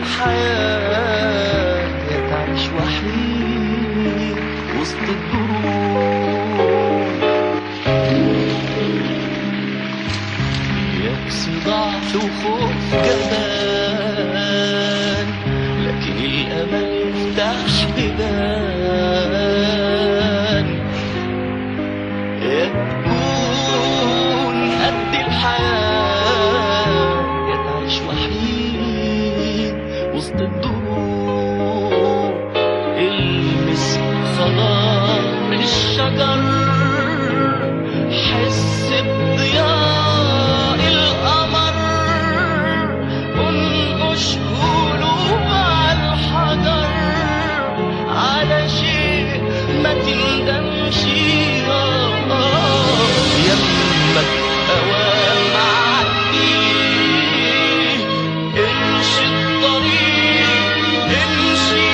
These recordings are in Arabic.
الحياة يا تعيش وحيد وسط الدروب. يأس ضعف وخوف جبان، لكن الأمل يفتح بيبان. يا تكون قد الحياة يا تعيش وحيد وسط الدروب. المس خضار الشجر، حس بضياء القمر، انقش قلوب على الحجر على شيء ما تندمش. يمك اوام معدي، امشي الطريق امشي،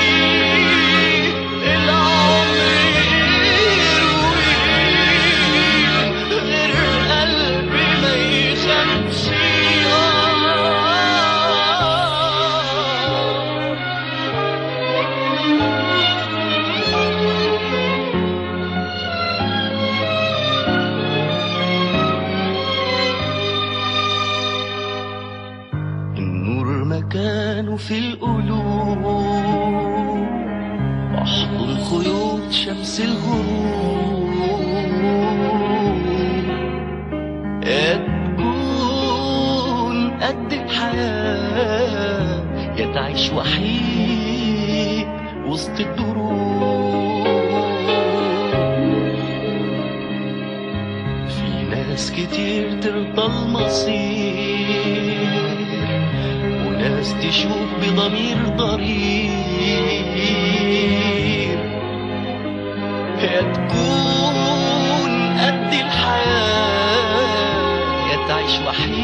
العمر يروي غير قلبي ما يخافش. النور مكانه في القلوب، واحضن خيوط شمس الغروب. يا تكون قد الحياة يا تعيش وحيد وسط الدروب. في ناس كتير ترضى المصير، وناس تشوف بضمير ضرير. يا تكون قد الحياة يا تعيش وحيد